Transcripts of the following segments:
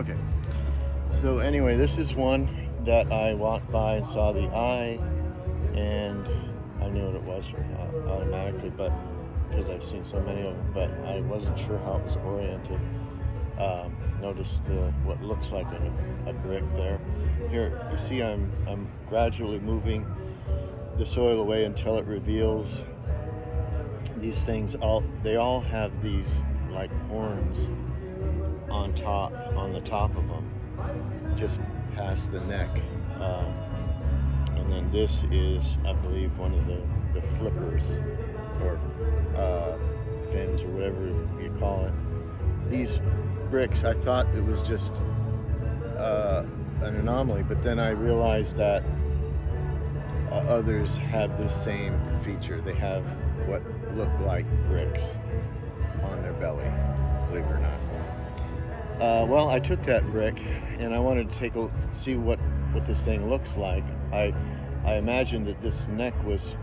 Okay. So anyway, this is one that I walked by and saw the eye, and I knew what it was automatically, but because I've seen so many of them, but I wasn't sure how it was oriented. Noticed what looks like a brick there. Here, you see, I'm gradually moving the soil away until it reveals these things. They all have these like horns on the top of them, just past the neck. And then this is, I believe, one of the flippers or fins or whatever you call it. These bricks, I thought it was just an anomaly, but then I realized that others have this same feature. They have what look like bricks on their belly, believe it or not. Well, I took that brick and I wanted to see what this thing looks like. I imagined that this neck was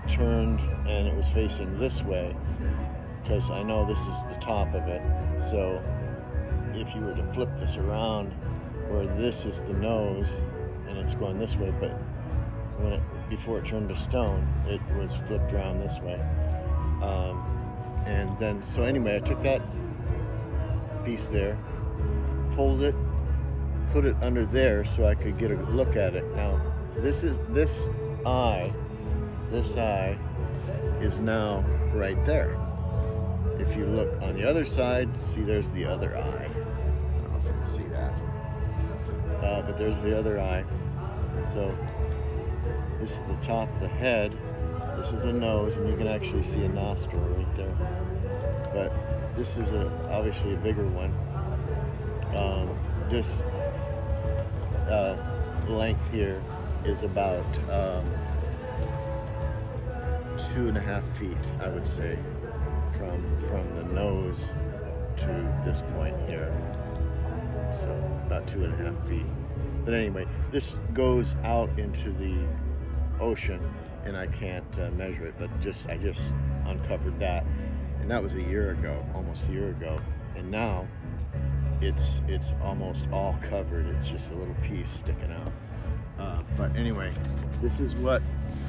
turned and it was facing this way, because I know this is the top of it. So if you were to flip this around, where this is the nose and it's going this way, but before it turned to stone, it was flipped around this way. And then, so anyway, I took that piece there, pulled it, put it under there so I could get a look at it. Now, this eye is now right there. If you look on the other side, see, there's the other eye. I don't know if you can see that, but there's the other eye. So this is the top of the head, this is the nose, and you can actually see a nostril right there. But this is obviously a bigger one. This length here is about 2.5 feet, I would say, from the nose to this point here. So about 2.5 feet. But anyway, this goes out into the ocean, and I can't measure it, but I just uncovered that, and that was almost a year ago, and now it's almost all covered. It's just a little piece sticking out. But anyway, this is what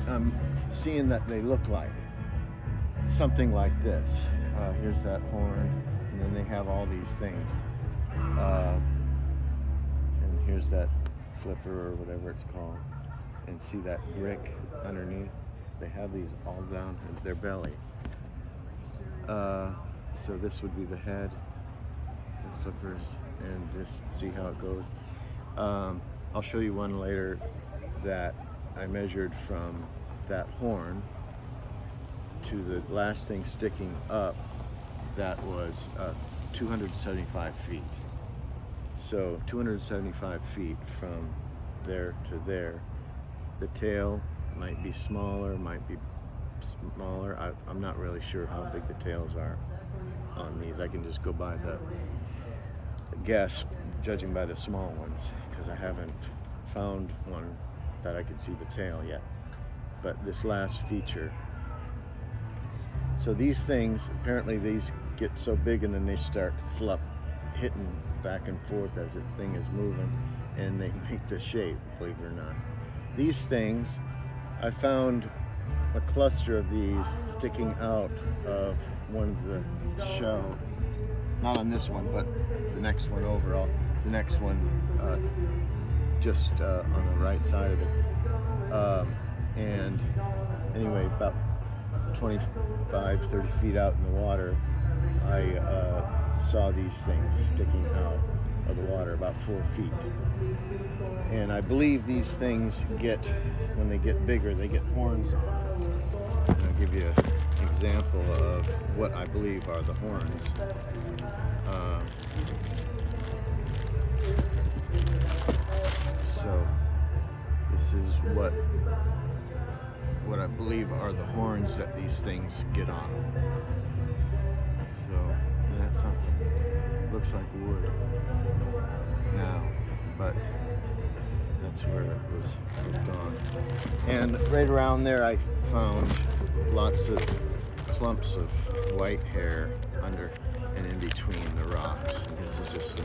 I'm seeing that they look like. Something like this. Here's that horn, and then they have all these things. And here's that flipper or whatever it's called. And see that brick underneath? They have these all down in their belly. So this would be the head, the flippers, and just see how it goes. I'll show you one later that I measured from that horn to the last thing sticking up. That was 275 feet. So 275 feet from there to there. The tail might be smaller, I'm not really sure how big the tails are on these. I can just go by the guess, judging by the small ones, because I haven't found one that I can see the tail yet. But this last feature. So these things, apparently these get so big and then they start hitting back and forth as the thing is moving, and they make the shape, believe it or not. These things, I found a cluster of these sticking out of one of the shell, not on this one, but the next one over, the next one just on the right side of it. And anyway, about 25, 30 feet out in the water, I saw these things sticking out of the water about 4 feet. And I believe these things when they get bigger, they get horns on. And I'll give you an example of what I believe are the horns. So this is what I believe are the horns that these things get on. So, and that's something. Looks like wood now, but that's where it was moved on. And right around there I found lots of clumps of white hair under and in between the rocks. This is just